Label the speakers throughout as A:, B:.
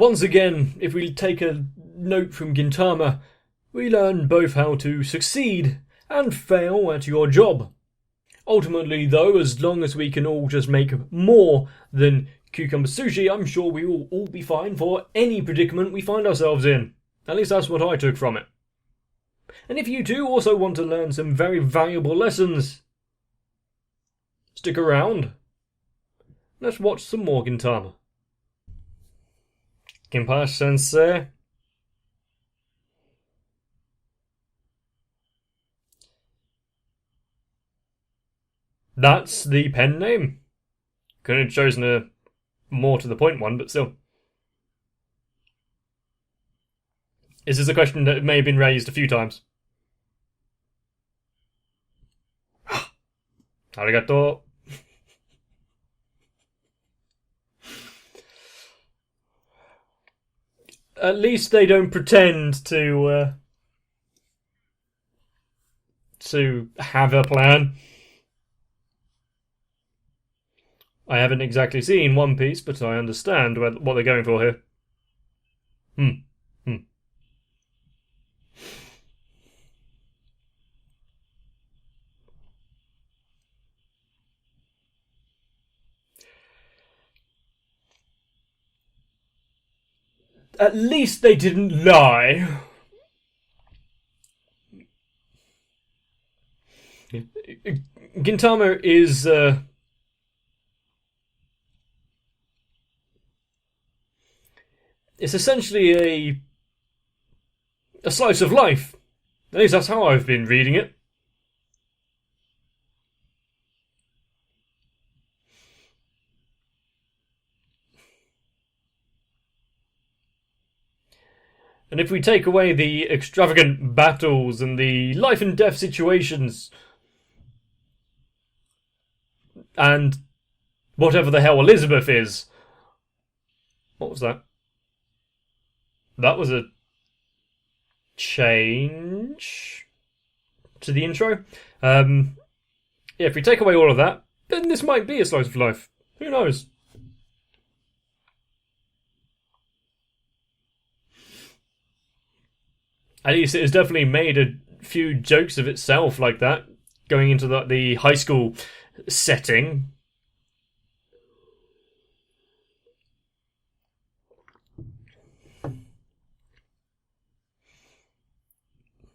A: once again, if we take a note from Gintama, we learn both how to succeed and fail at your job. Ultimately, though, as long as we can all just make more than cucumber sushi, I'm sure we will all be fine for any predicament we find ourselves in. At least that's what I took from it. And if you too also want to learn some very valuable lessons, stick around. Let's watch some more Gintama. Ginpa-sensei. That's the pen name. Couldn't have chosen a more to the point one, but still. Is this a question that may have been raised a few times? Arigato. At least they don't pretend to have a plan. I haven't exactly seen One Piece, but I understand what they're going for here. At least they didn't lie. Gintama is it's essentially a slice of life. At least that's how I've been reading it. And if we take away the extravagant battles and the life and death situations, and whatever the hell Elizabeth is. What was that? That was a change to the intro. Yeah, if we take away all of that, then this might be a slice of life. Who knows? At least it has definitely made a few jokes of itself like that, going into the high school setting.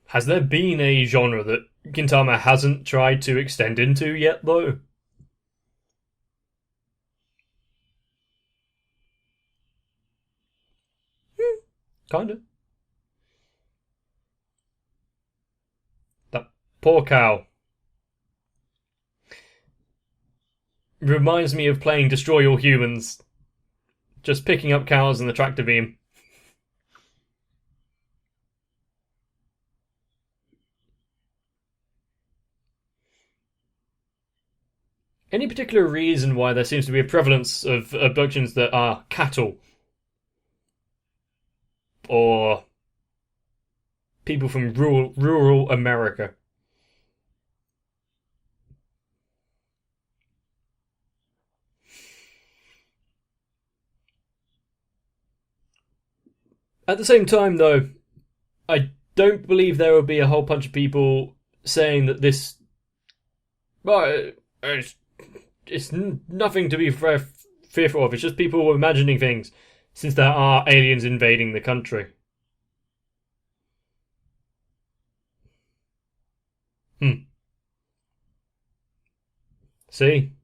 A: Has there been a genre that Gintama hasn't tried to extend into yet, though? Kinda. That poor cow. Reminds me of playing Destroy All Humans. Just picking up cows in the tractor beam. Any particular reason why there seems to be a prevalence of abductions that are cattle? Or people from rural America? At the same time, though, I don't believe there will be a whole bunch of people saying that this... Well, it's nothing to be fearful of. It's just people imagining things, since there are aliens invading the country. See?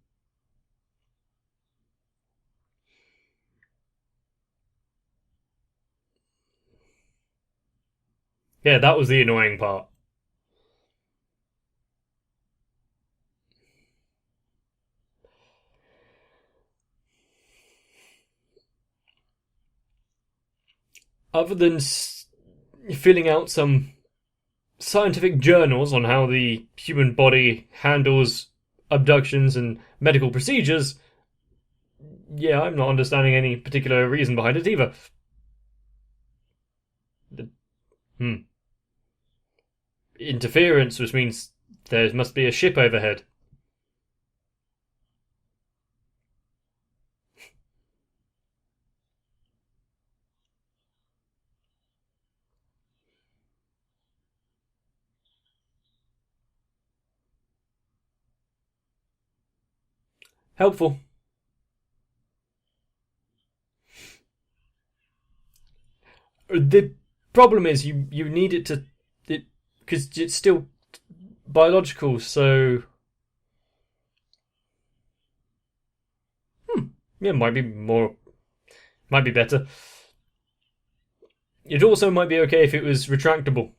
A: Yeah, that was the annoying part. Other than filling out some scientific journals on how the human body handles abductions and medical procedures, yeah, I'm not understanding any particular reason behind it either. Interference, which means there must be a ship overhead. Helpful. The problem is you need it to because it's still biological. So yeah, might be better. It also might be okay if it was retractable.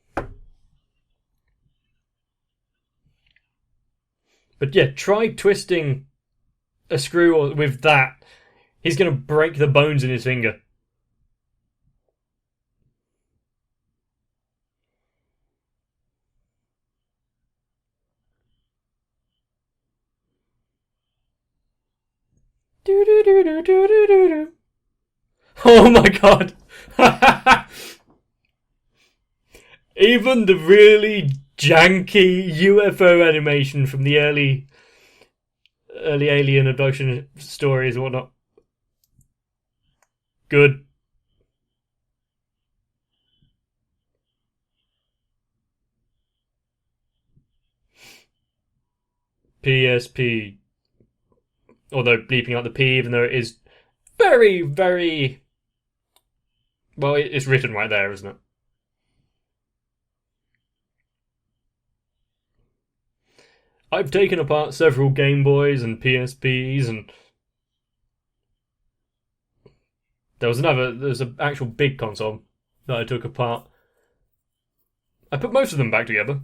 A: But yeah, try twisting a screw with that. He's gonna break the bones in his finger. Do do do do do do do. Oh my god! Even the really janky UFO animation from the early alien abduction stories and whatnot. Good. PSP. Although bleeping out the P, even though it is very, very. Well, it's written right there, isn't it? I've taken apart several Game Boys and PSPs, and there's an actual big console that I took apart. I put most of them back together.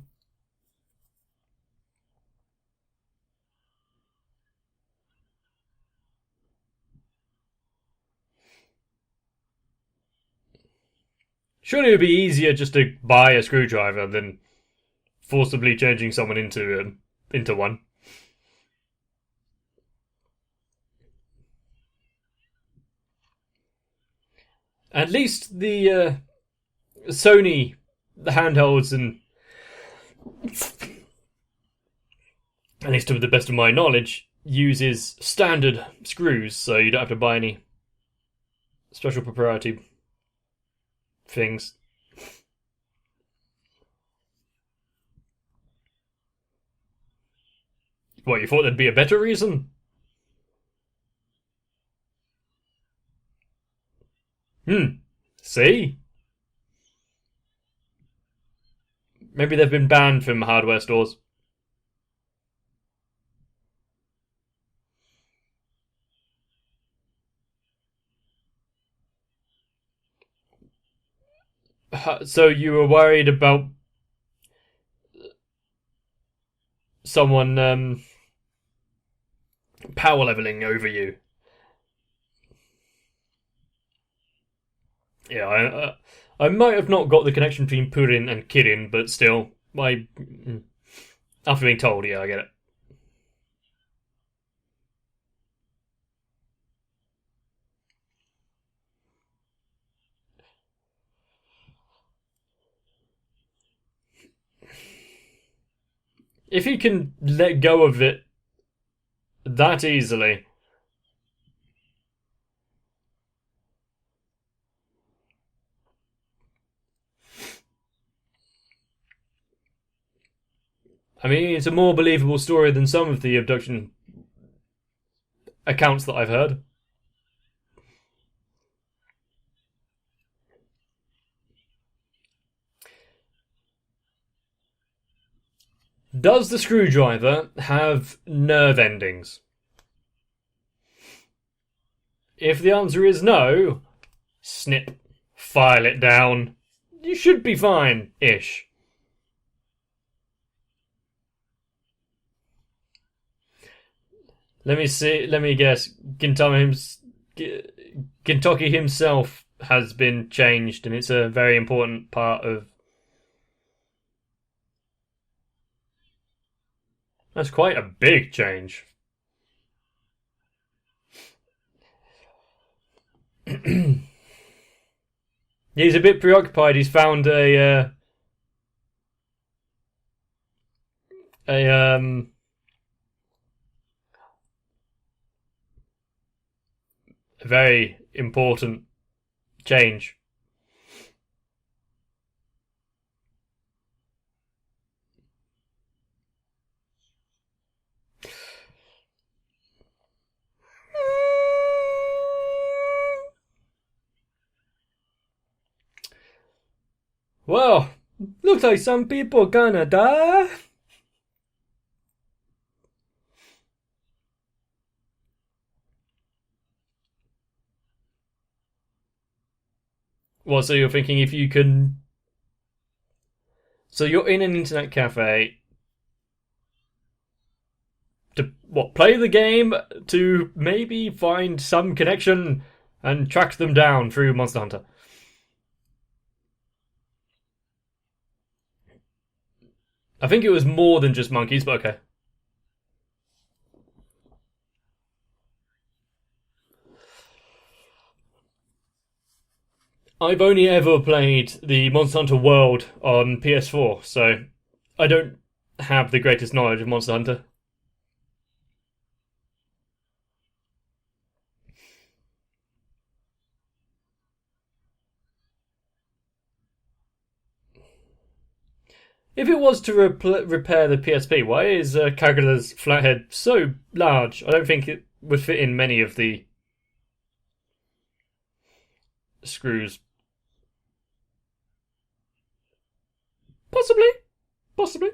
A: Surely it would be easier just to buy a screwdriver than forcibly changing someone into one. At least the Sony handhelds, and at least to the best of my knowledge, uses standard screws, so you don't have to buy any special proprietary things. What, you thought there'd be a better reason? See? Maybe they've been banned from hardware stores. So you were worried about someone power leveling over you? Yeah, I might have not got the connection between Purin and Kirin, but still, after being told, yeah, I get it. If you can let go of it that easily. I mean, it's a more believable story than some of the abduction accounts that I've heard. Does the screwdriver have nerve endings? If the answer is no, snip, file it down. You should be fine-ish. Let me see. Let me guess. Gintoki himself has been changed, and it's a very important part of. That's quite a big change. He's a bit preoccupied. He's found a very important change. Well, looks like some people gonna die. Well, so you're thinking if you can. So you're in an internet cafe to what? Play the game to maybe find some connection and track them down through Monster Hunter. I think it was more than just monkeys, but okay. I've only ever played the Monster Hunter World on PS4, so I don't have the greatest knowledge of Monster Hunter. If it was to repair the PSP, why is Kagura's flathead so large? I don't think it would fit in many of the screws. Possibly. Possibly.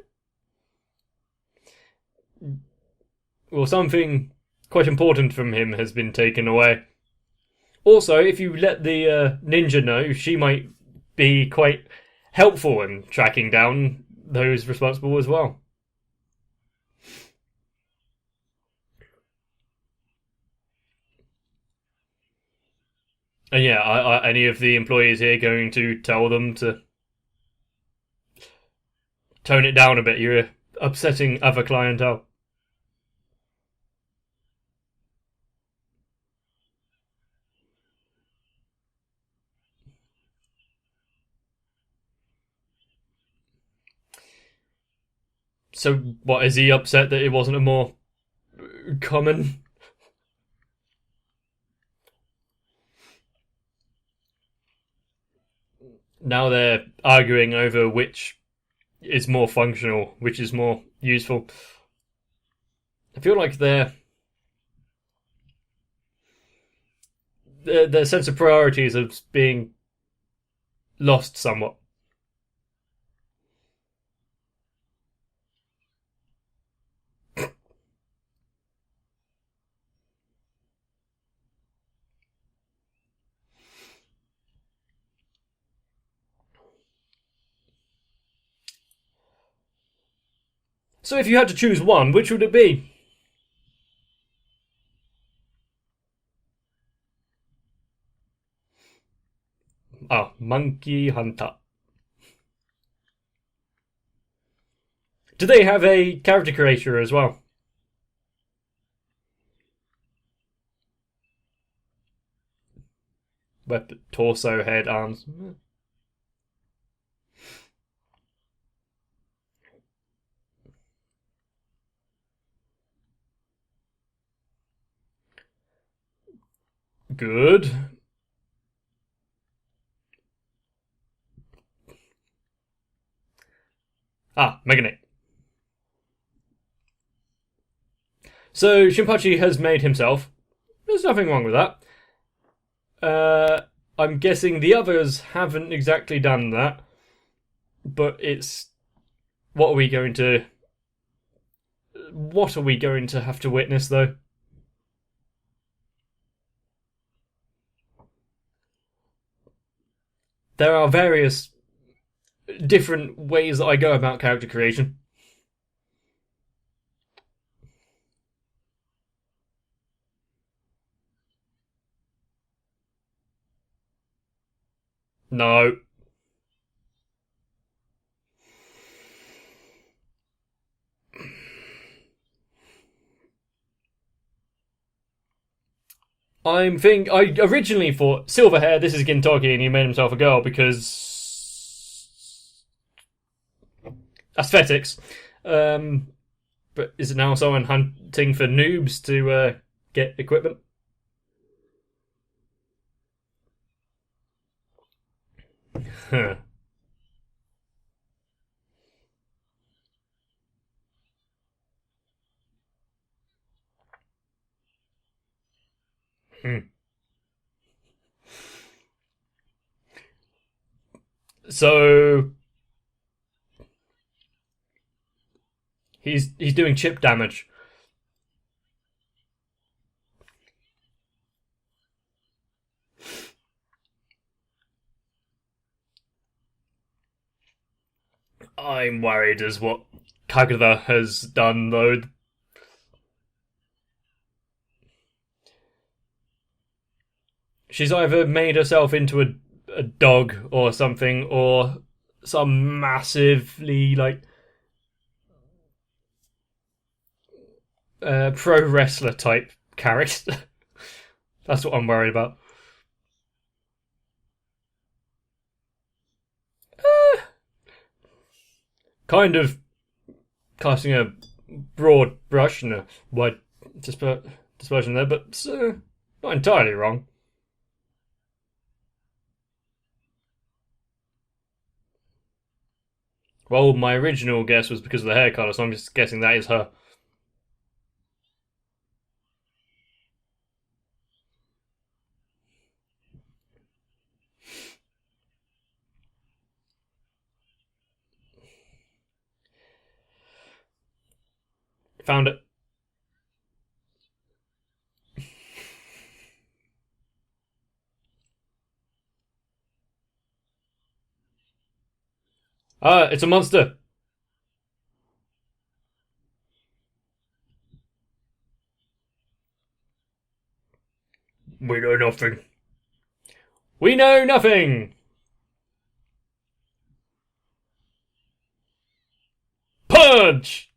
A: Well, something quite important from him has been taken away. Also, if you let the ninja know, she might be quite helpful in tracking down those responsible as well. And yeah, any of the employees here going to tell them to tone it down a bit? You're upsetting other clientele. So, what, is he upset that it wasn't a more common? Now they're arguing over which is more functional, which is more useful. I feel like their sense of priorities is being lost somewhat. So, if you had to choose one, which would it be? Ah, Monkey Hunter. Do they have a character creator as well? Weapon, torso, head, arms. Good. Ah, Megane. So Shinpachi has made himself. There's nothing wrong with that. I'm guessing the others haven't exactly done that, but it's what are we going to? What are we going to have to witness, though? There are various different ways that I go about character creation. No. I originally thought silver hair. This is Gintoki, and he made himself a girl because aesthetics. But is it now someone hunting for noobs to get equipment? Huh. Hmm. So he's doing chip damage. I'm worried as what Kagura has done, though. She's either made herself into a dog or something, or some massively, like, pro wrestler type character. That's what I'm worried about. Kind of casting a broad brush and a wide dispersion there, but not entirely wrong. Well, my original guess was because of the hair colour, so I'm just guessing that is her. Found it. Ah, it's a monster. We know nothing. We know nothing! Punch!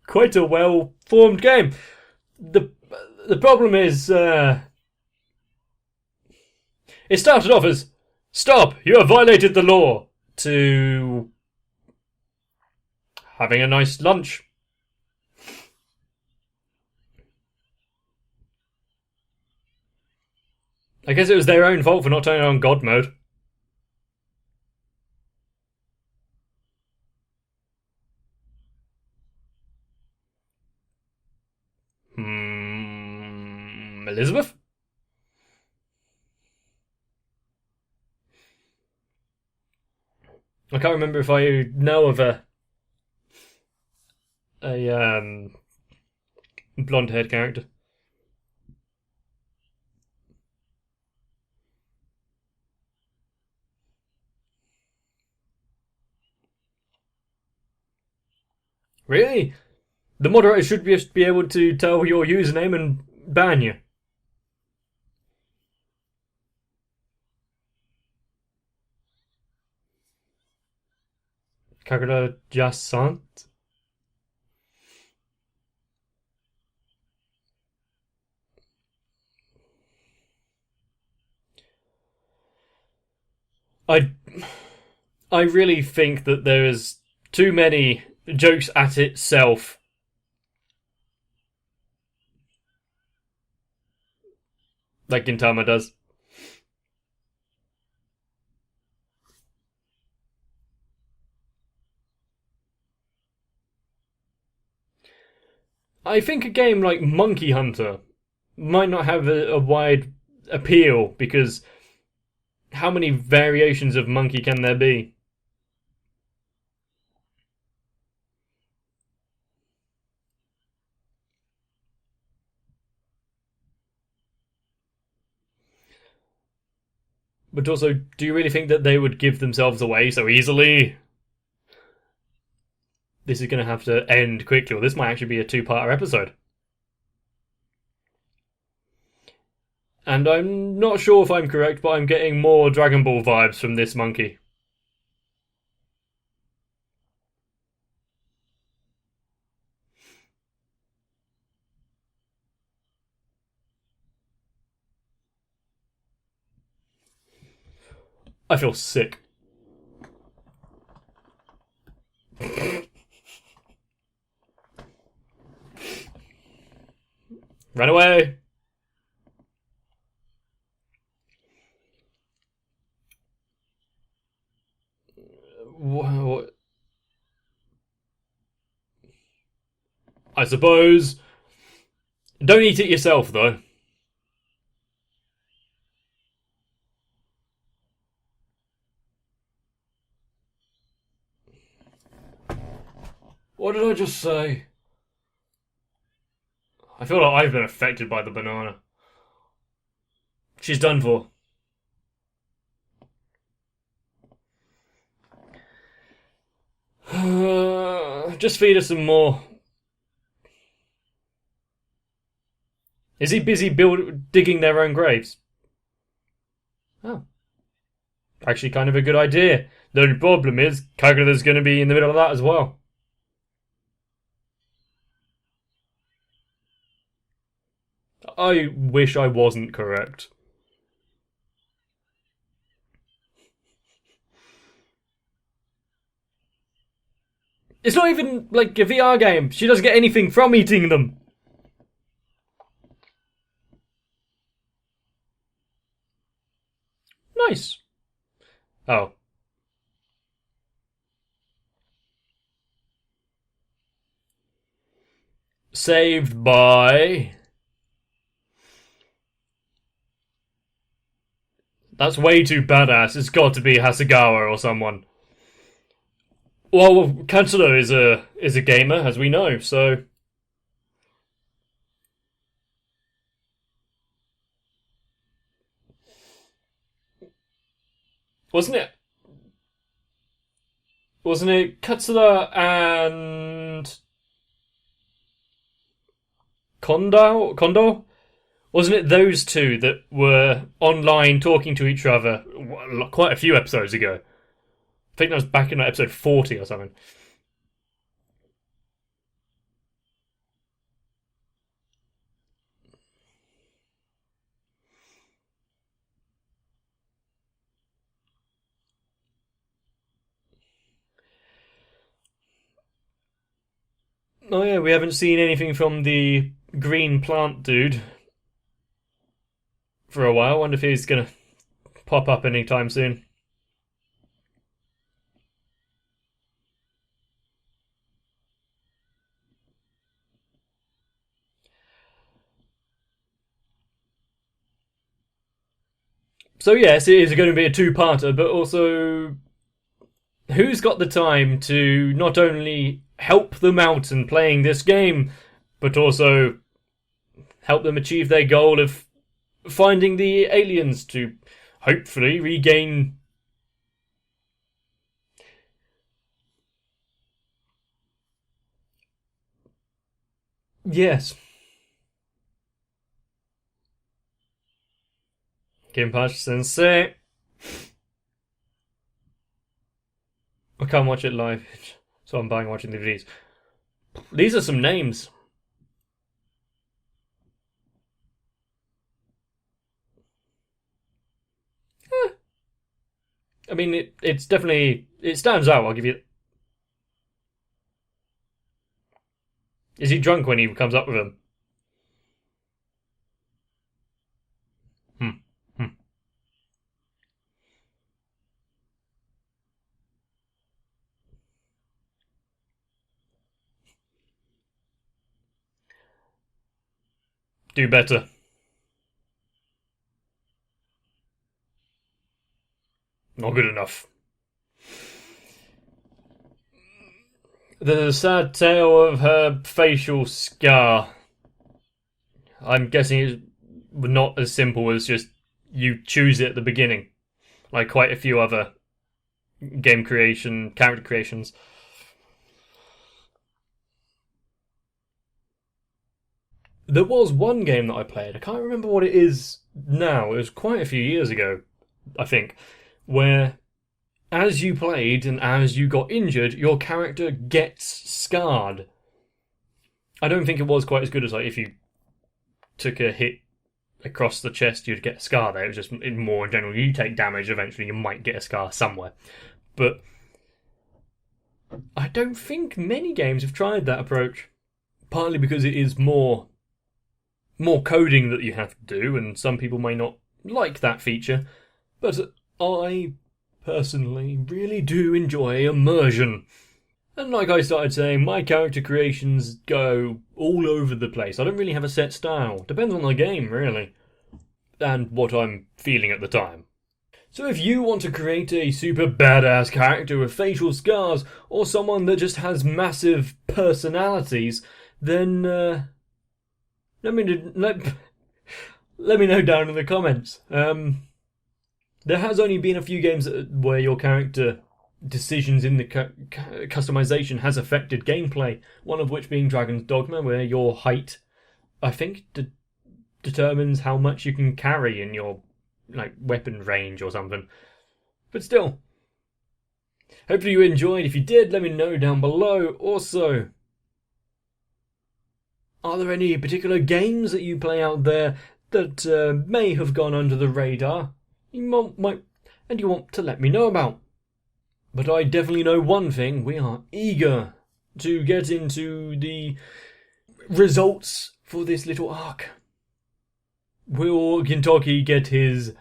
A: Quite a well-formed game. The problem is, it started off as, stop, you have violated the law, to having a nice lunch. I guess it was their own fault for not turning on God mode. Elizabeth? I can't remember if I know of a blonde-haired character. Really? The moderator should be able to tell your username and ban you. Kagura Jasant? I really think that there is too many jokes at itself. Like Gintama does. I think a game like Monkey Hunter might not have a wide appeal because how many variations of monkey can there be? But also, do you really think that they would give themselves away so easily? This is going to have to end quickly, or this might actually be a two-parter episode. And I'm not sure if I'm correct, but I'm getting more Dragon Ball vibes from this monkey. I feel sick. Run away! What? I suppose. Don't eat it yourself, though. What did I just say? I feel like I've been affected by the banana. She's done for. Just feed her some more. Is he busy digging their own graves? Oh. Actually, kind of a good idea. The only problem is, Kagura's going to be in the middle of that as well. I wish I wasn't correct. It's not even like a VR game. She doesn't get anything from eating them. Nice. Oh. Saved by... That's way too badass. It's got to be Hasegawa or someone. Well, Katsuro is a gamer, as we know, so... Wasn't it Katsura and... Kondo? Wasn't it those two that were online talking to each other quite a few episodes ago? I think that was back in like episode 40 or something. Oh yeah, we haven't seen anything from the green plant dude for a while. I wonder if he's gonna pop up anytime soon. So yes, it is going to be a two-parter, but also, who's got the time to not only help them out in playing this game, but also help them achieve their goal of finding the aliens to hopefully regain... Yes. Ginpachi Sensei. I can't watch it live, so I'm buying watching the DVDs. These are some names. I mean, it's definitely... It stands out, I'll give you... Is he drunk when he comes up with them? Do better. Not good enough. The sad tale of her facial scar. I'm guessing it's not as simple as just you choose it at the beginning, like quite a few other game creation, character creations. There was one game that I played, I can't remember what it is now, it was quite a few years ago, I think, where as you played and as you got injured, your character gets scarred. I don't think it was quite as good as like if you took a hit across the chest, you'd get a scar there. It was just more in general. You take damage, eventually you might get a scar somewhere. But I don't think many games have tried that approach. Partly because it is more coding that you have to do, and some people may not like that feature. But I personally really do enjoy immersion. And like I started saying, my character creations go all over the place. I don't really have a set style. Depends on the game, really. And what I'm feeling at the time. So if you want to create a super badass character with facial scars, or someone that just has massive personalities, then let me know down in the comments. There has only been a few games where your character decisions in the customization has affected gameplay, one of which being Dragon's Dogma, where your height, I think, determines how much you can carry in your weapon range or something. But still, hopefully you enjoyed. If you did, let me know down below. Also, are there any particular games that you play out there that may have gone under the radar you want to let me know about? But I definitely know one thing: we are eager to get into the results for this little arc. Will Gintoki get his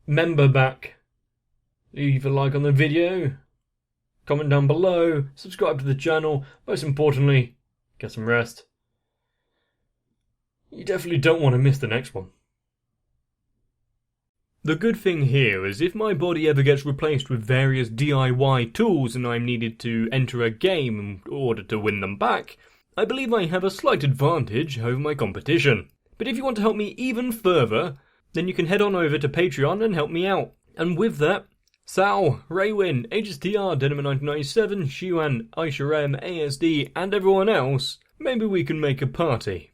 A: member back? Leave a like on the video, comment down below, subscribe to the channel. Most importantly, get some rest. You definitely don't want to miss the next one. The good thing here is if my body ever gets replaced with various DIY tools and I'm needed to enter a game in order to win them back, I believe I have a slight advantage over my competition. But if you want to help me even further, then you can head on over to Patreon and help me out. And with that, Sal, Raywin, HSTR, Denima1997, Shiwan, Aisha M, ASD, and everyone else, maybe we can make a party.